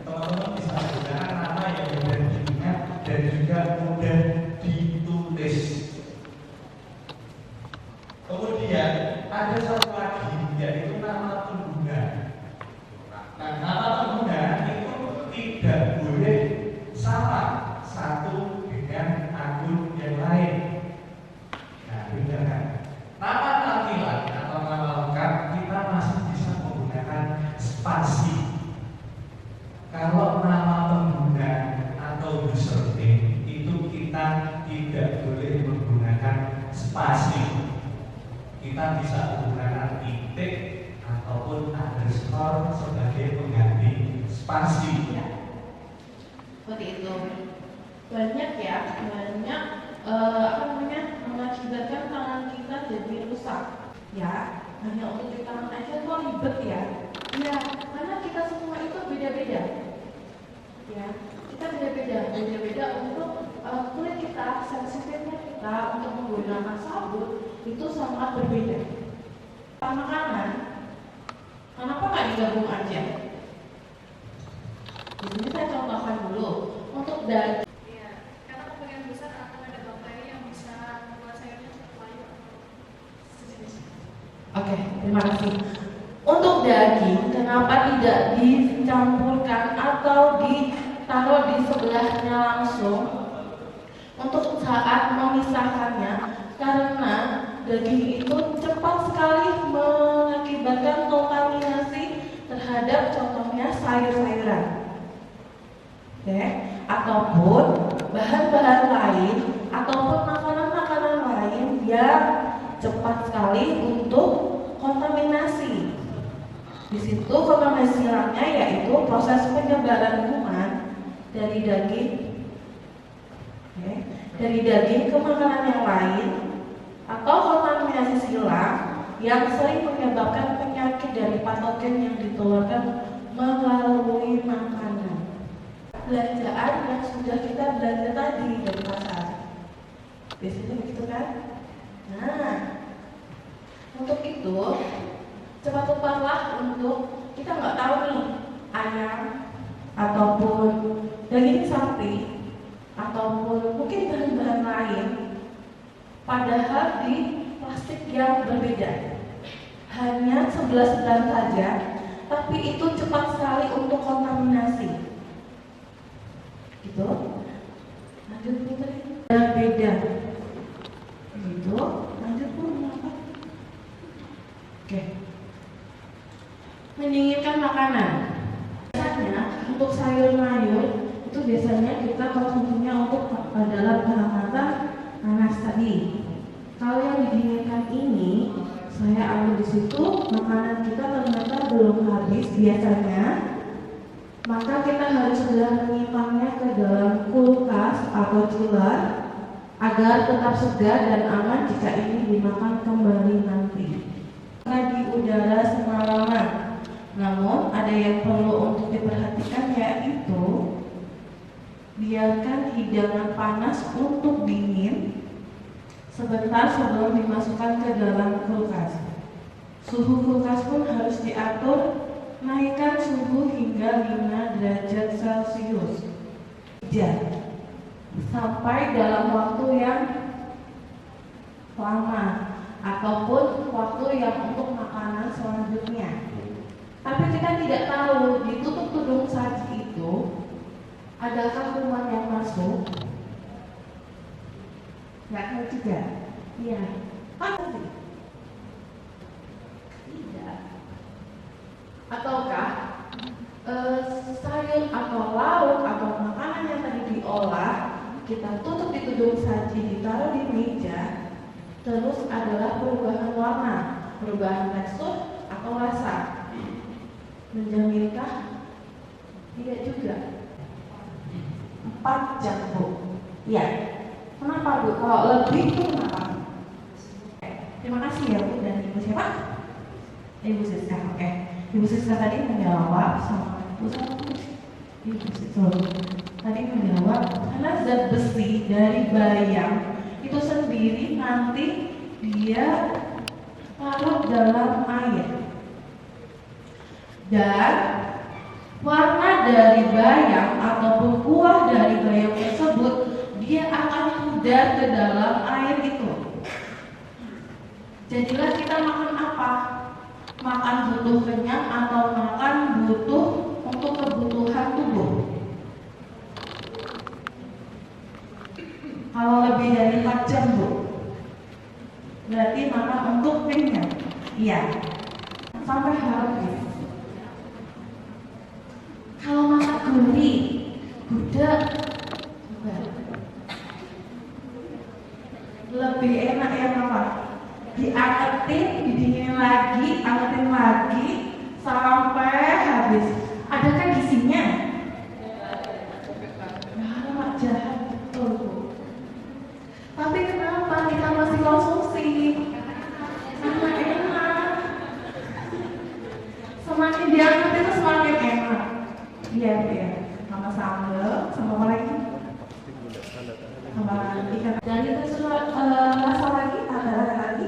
teman-teman bisa menggunakan nama yang mudah diingat dan juga mudah ditulis. Kemudian ada satu lagi yaitu nama pengguna. Nah, nama pengguna itu tidak boleh sama satu dengan akun yang lain. Nah, kita bisa menggunakan titik ataupun underscore sebagai pengganti spasi. Seperti itu. Banyak ya, banyak mengakibatkan tangan kita jadi rusak. Ya, hanya untuk di tangan aja kok ribet ya. Ya, karena kita semua itu beda-beda. Ya, kita beda-beda untuk kulit kita, sensitifnya kita untuk menggunakan sabun itu sangat berbeda. Makanan, kenapa nggak digabung aja? Di sini saya contohkan dulu untuk daging. Iya, karena kemungkinan besar akan ada bakteri yang bisa membuat sayurnya cepat layu. Oke, terima kasih. Untuk daging, kenapa tidak dicampurkan atau ditaruh di sebelahnya langsung untuk saat memisahkannya? Karena daging itu cepat sekali mengakibatkan kontaminasi terhadap contohnya sayur-sayuran. Oke, ataupun bahan-bahan lain ataupun makanan-makanan lain yang cepat sekali untuk kontaminasi. Di situ kontaminasinya yaitu proses penyebaran kuman dari daging, dari daging ke makanan yang lain, atau kontaminasi silang yang sering menyebabkan penyakit dari patogen yang ditularkan melalui makanan. Belanjaan yang sudah kita belanja tadi dari pasar, biasanya begitu kan? Nah, untuk itu cepat lupalah untuk kita nggak tahu nih ayam ataupun daging sapi ataupun mungkin bahan-bahan lain, padahal di plastik yang berbeda, hanya 11 gram saja, tapi itu cepat sekali untuk kontaminasi. Gitu. Lanjut Putri. Beda. Gitu. Lanjut Bu, kenapa? Oke. Mendinginkan makanan. Biasanya untuk sayur-mayur itu biasanya kita konsumsinya untuk dalam kehangatan panas tadi. Kalau yang didinginkan ini, saya ambil di situ makanan kita ternyata belum habis biasanya. Maka kita harus segera menyimpannya ke dalam kulkas atau chiller agar tetap segar dan aman jika ini dimakan kembali nanti. Di udara semalaman. Namun ada yang perlu untuk diperhatikan yaitu biarkan hidangan panas untuk dingin sebentar sebelum dimasukkan ke dalam kulkas. Suhu kulkas pun harus diatur. Naikkan suhu hingga 5 derajat Celcius sampai dalam waktu yang lama ataupun waktu yang untuk makanan selanjutnya. Tapi kita tidak tahu di tutup tudung saji itu adakah kuman yang masuk? Nggak tahu juga. Iya. Tidak. Ataukah sayur atau lauk atau makanan yang tadi diolah kita tutup di tudung saji, ditaruh di meja, terus adalah perubahan warna, perubahan tekstur atau rasa. Menjaminkah? Tidak juga. 4 jam Bu. Ya. Kenapa Bu? Kalau lebih itu kenapa? Terima kasih ya Bu. Dan Ibu siapa? Ibu Siska. Oke. Ibu Siska tadi menjawab sama Ibu Siska tadi menjawab karena zat besi dari bayam itu sendiri nanti dia larut dalam air dan warna dari bayam ataupun kuah dari bayam tersebut dia akan pudar ke dalam air itu. Jadilah kita makan apa? Makan butuh kenyang atau makan butuh untuk kebutuhan tubuh. Kalau lebih dari 4 jam Bu, berarti makan untuk kenyang. Iya, sampai habis. Kalau masak gurih, gudeg, lebih enak yang apa? diangetin, didinginin lagi, angetin lagi sampai habis. Adakah gizinya? Amat jahat betul Bu. Tapi kenapa kita masih konsumsi? Sama enak. Semakin diangetin itu semakin enak. Iya ya, sama sambal, sama apa lagi? Sama ikan. Dan itu sudah rasa lagi, ada lagi.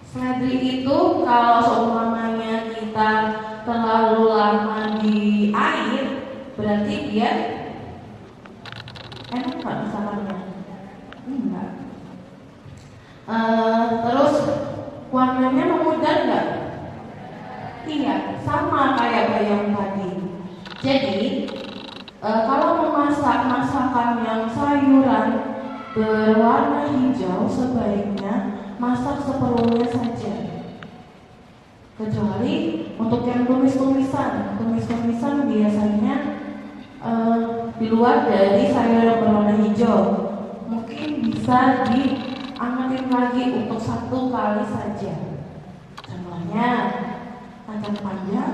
Seledri itu kalau seumpamanya kita terlalu lama di air, berarti dia enak nggak masakannya? Enggak. Terus warnanya memudar nggak? Iya, sama kayak bayam tadi. Jadi kalau memasak masakan yang sayuran berwarna hijau, sebaiknya masak seperlunya saja. Kecuali untuk yang tumis-tumisan biasanya di luar dari sayur berwarna hijau, mungkin bisa diangetin lagi untuk 1 kali saja. Contohnya kacang panjang,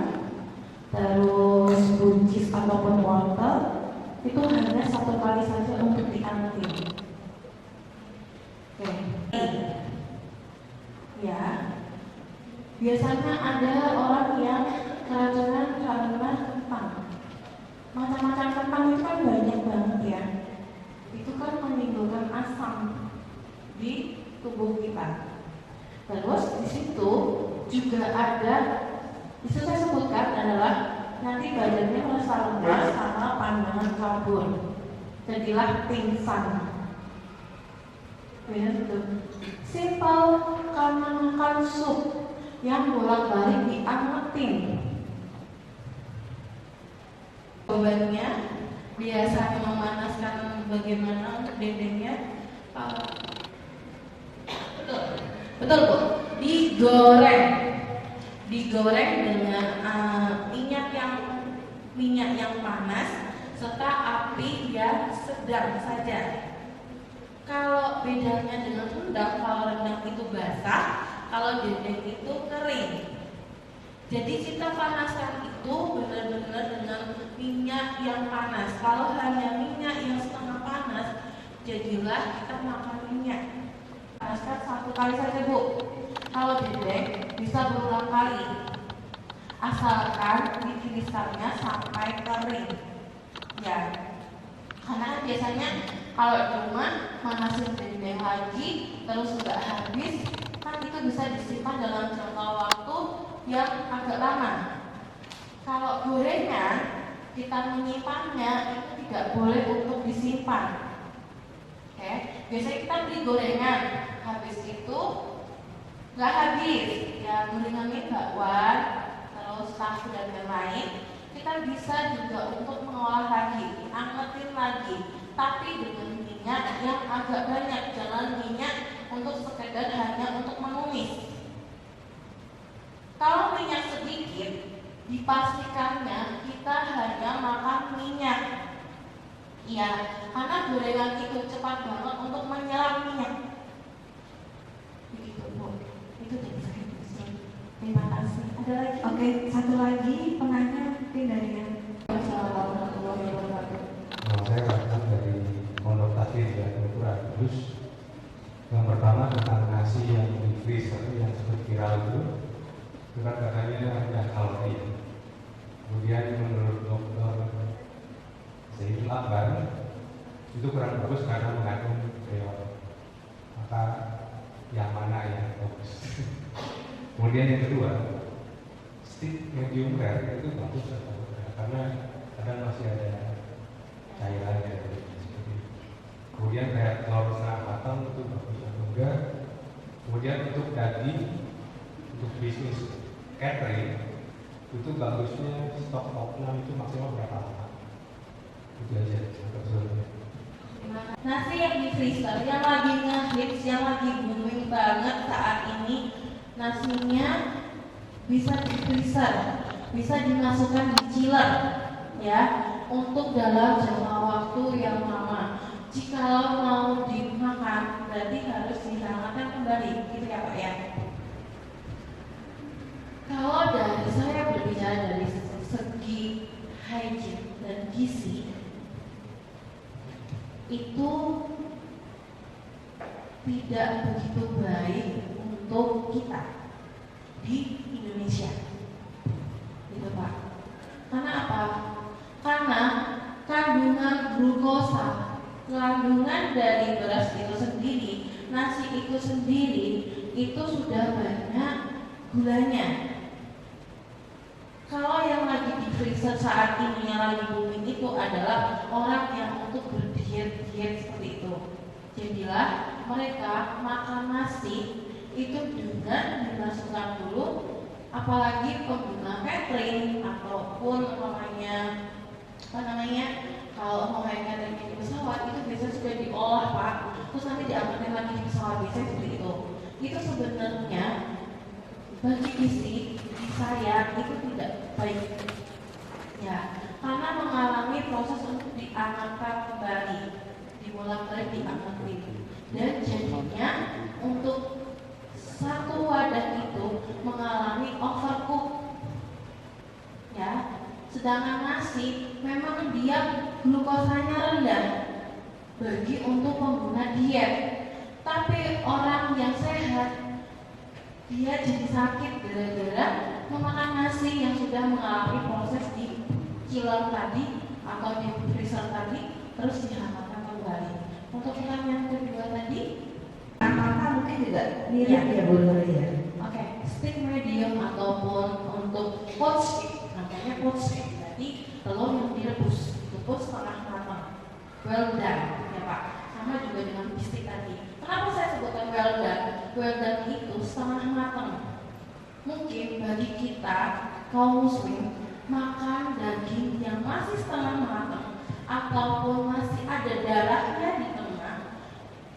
terus buncis ataupun wortel, itu hanya 1 kali saja untuk diangetin. Oke. Ya, biasanya ada orang yang keracunan karena kentang. Macam-macam kentang itu kan banyak banget ya. Itu kan menimbulkan asam di tubuh kita. Terus di situ juga ada, itu saya sebutkan adalah nanti badannya merasa lemas karena pandangan kabur, jadilah pingsan. Betul. Simpel karena makan sup yang bolak-balik diangetin. Jawabannya biasanya memanaskan bagaimana untuk dendengnya? Betul Bu. Digoreng dengan minyak yang panas serta api yang sedang saja. Kalau bedanya dengan rendang, kalau rendang itu basah, kalau dendeng itu kering. Jadi kita panaskan itu benar-benar dengan minyak yang panas. Kalau hanya minyak yang setengah panas, jadilah kita makan minyak. Panaskan 1 kali saja Bu. Kalau dendeng bisa berulang kali, asalkan ditiriskannya sampai kering. Ya, karena biasanya kalau cuma manasin dendeng lagi terus nggak habis, kan itu bisa disimpan dalam jangka waktu yang agak lama. Kalau gorengan kita menyimpannya itu tidak boleh untuk disimpan. Oke, biasanya kita beli gorengan, habis itu nggak habis, ya gorengannya bakwan, terus tahu dan lain-lain. Kita bisa juga untuk mengolah lagi, angetin lagi, tapi dengan minyak yang agak banyak, jangan minyak untuk sekedar hanya untuk menumis. Kalau minyak sedikit, dipastikannya kita hanya makan minyak. Ya, karena gorengan itu cepat banget untuk menyerap minyak. Begitu Bu. Itu dari saya. Terima kasih. Ada lagi? Oke, satu lagi penanya mungkin dari yang. Assalamualaikum warahmatullahi wabarakatuh. Saya datang dari Pondok Takdir ya, Ukuran. Terus yang pertama tentang nasi yang di freezer yang sempat viral itu kan katanya ada kalori. Kemudian menurut dokter Zaidul Akbar itu kurang bagus karena mengandung preot. Maka yang mana yang bagus? Kemudian yang kedua, steak medium rare itu bagus karena kadang masih ada cairannya. Kemudian kayak telur setengah matang itu bagus atau enggak. Kemudian untuk daging, untuk bisnis catering itu bagusnya stok opnam itu maksimal berapa lama? Itu aja. Nasi yang di freezer, yang lagi ngehits, yang lagi booming banget saat ini, nasinya bisa di freezer, bisa dimasukkan di chiller, ya, untuk dalam jangka waktu yang lama. jikalau mau dimakan berarti harus dihangatkan kembali, gitu ya Pak ya. Kalau dari saya berbicara dari segi hygiene dan gizi, itu tidak begitu baik untuk kita di Indonesia, gitu Pak. Karena apa? Karena kandungan glukosa, kandungan dari beras itu sendiri, nasi itu sendiri, itu sudah banyak gulanya. Kalau yang lagi di freezer saat ini yang lagi booming itu adalah orang yang untuk berdiet seperti itu. Jadilah mereka makan nasi itu dengan dimasukkan dulu, apalagi pengguna catering ataupun kalau mau catering di pesawat itu biasanya sudah diolah Pak, terus nanti diangkatin lagi di pesawat, biasanya seperti itu. Itu sebenarnya bagi gizi saya itu tidak baik ya, karena mengalami proses untuk diangkat kembali, dimulai diangkat kembali, dan jadinya untuk satu wadah itu mengalami overcook ya. Sedangkan nasi memang dia glukosanya rendah bagi untuk pengguna diet, tapi orang yang sehat dia jadi sakit gara-gara memakan nasi yang sudah mengalami proses di chiller tadi atau di freezer tadi, terus dihangatkan kembali. Untuk pertanyaan kedua tadi, apakah mungkin juga mirip ya Bu Lori ya? Oke, steak medium ataupun untuk pot steak, namanya pot steak, berarti telur yang direbus, setengah matang, well done ya Pak. Sama juga dengan bistik tadi. Kenapa saya sebutkan well done? Well done itu setengah matang. Mungkin bagi kita kaum muslim makan daging yang masih setengah matang ataupun masih ada darahnya di tengah,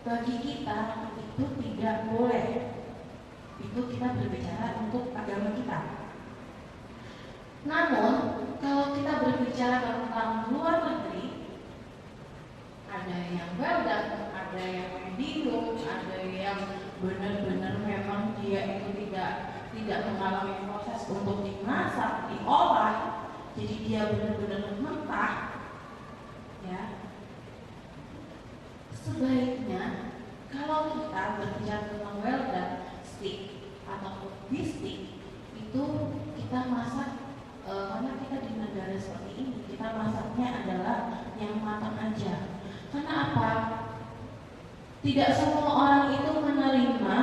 bagi kita itu tidak boleh. Itu kita berbicara untuk agama kita. Namun kalau kita berbicara tentang luar negeri, ada yang well done, ada yang medium, ada yang benar-benar memang dia itu tidak mengalami proses untuk dimasak, diolah, jadi dia benar-benar mentah ya. Sebaiknya kalau kita berbicara tentang well done steak ataupun bistik itu kita masak karena kita di negara seperti ini, kita masaknya adalah yang matang aja. Karena apa? Tidak semua orang itu menerima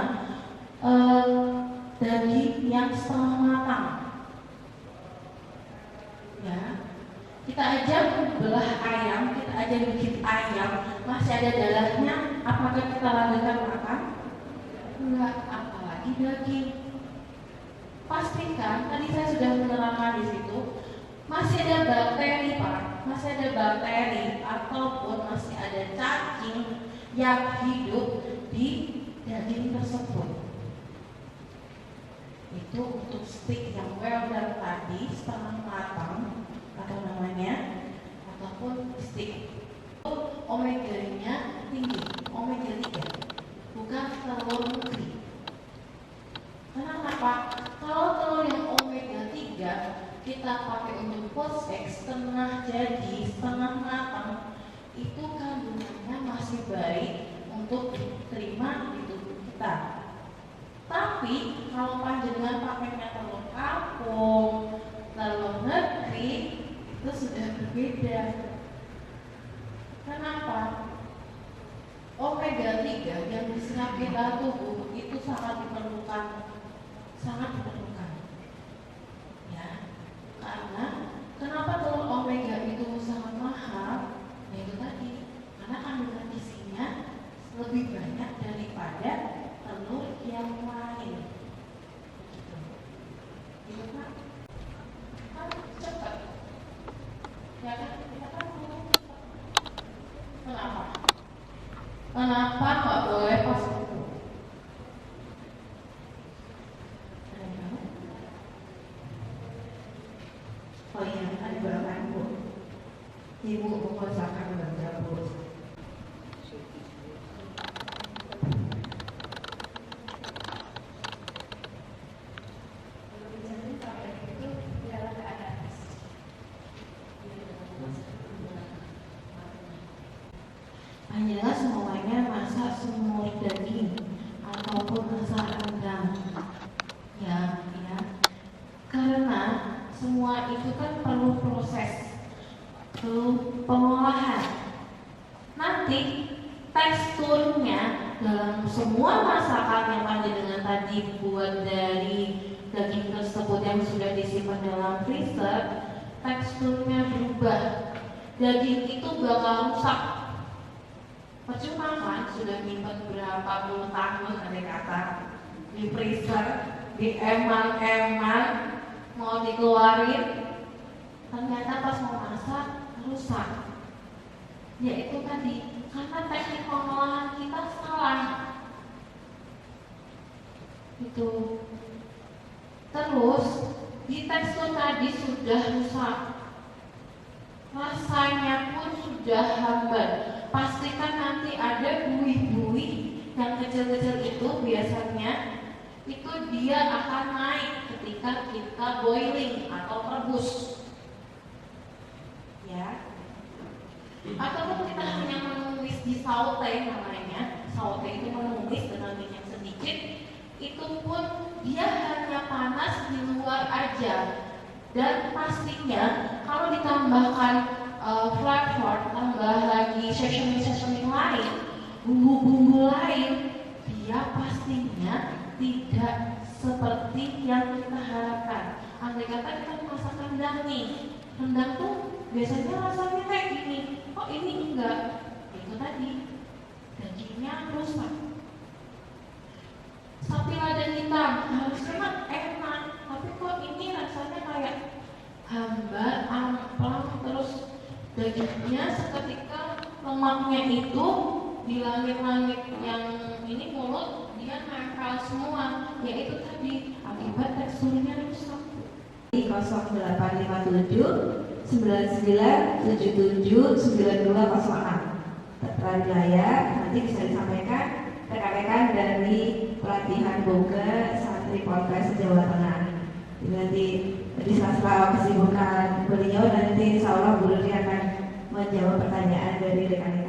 daging yang setengah matang. Ya, kita aja belah ayam, kita aja bikin ayam masih ada darahnya, apakah kita lanjutkan makan? Enggak, apalagi daging. Pastikan, tadi saya sudah menerangkan di situ, masih ada bakteri Pak, masih ada bakteri ataupun masih ada cacing yang hidup di daging tersebut. Itu untuk steak yang well done tadi, setengah matang atau namanya, ataupun steak. Omega-nya tinggi, omega 3, bukan telur negeri. Kenapa? Kalau telur yang omega 3 kita pakai untuk pot steak setengah jadi, setengah matang, itu kandungannya masih baik untuk diterima di tubuh kita. Tapi kalau panjenengan pakainya telur kampung, telur negeri, itu sudah berbeda. Kenapa? Omega 3 yang diserap di dalam tubuh itu sangat diperlukan, ya. Karena kenapa telur omega itu sangat mahal? Yaitu tadi, karena kandungan gizinya lebih banyak daripada telur yang lain. Gitu Pak? Kan cepat, ya kan? Kita kan ngomong cepat. Kenapa? Kenapa nggak boleh pas itu? Oh iya, ada berapa ibu? Ibu mengusahakan baca Bu. teksturnya dalam semua masakan yang panjenengan tadi buat dari daging tersebut yang sudah disimpan dalam freezer, teksturnya berubah. Daging itu bakal rusak. Percuma kan sudah nyimpen berapa puluh tahun andai kata di freezer, di eman-eman, mau dikeluarin, ternyata pas mau masak rusak. Ya itu tadi, karena teknik pengolahan kita salah. Itu. Terus di tekstur tadi sudah rusak, rasanya pun sudah hambar. Pastikan nanti ada buih-buih yang kecil-kecil itu biasanya itu dia akan naik ketika kita boiling atau rebus. Ya. Ataupun kita hanya menumis di saute namanya, saute itu menumis dengan minyak sedikit, itu pun dia hanya panas di luar aja. Dan pastinya kalau ditambahkan flavor, tambah lagi seasoning lain, bumbu-bumbu lain, dia pastinya tidak seperti yang kita harapkan. Andai kata kita masak rendang nih, rendang tuh biasanya rasanya kayak gini, kok ini enggak? Itu tadi, dagingnya rusak. Sapi lada hitam harusnya kan enak, tapi kok ini rasanya kayak hambar, amplang, terus dagingnya seketika lemaknya itu di langit-langit yang ini mulut dia nempel semua, yaitu tadi akibat teksturnya rusak. 0857 9977 9206 Terpercaya nanti bisa disampaikan rekan-rekan dari pelatihan Boga Santri Polres Jawa Tengah. Nanti di sela-sela kesibukan beliau nanti insya Allah Bu Luri akan menjawab pertanyaan dari rekan-rekan.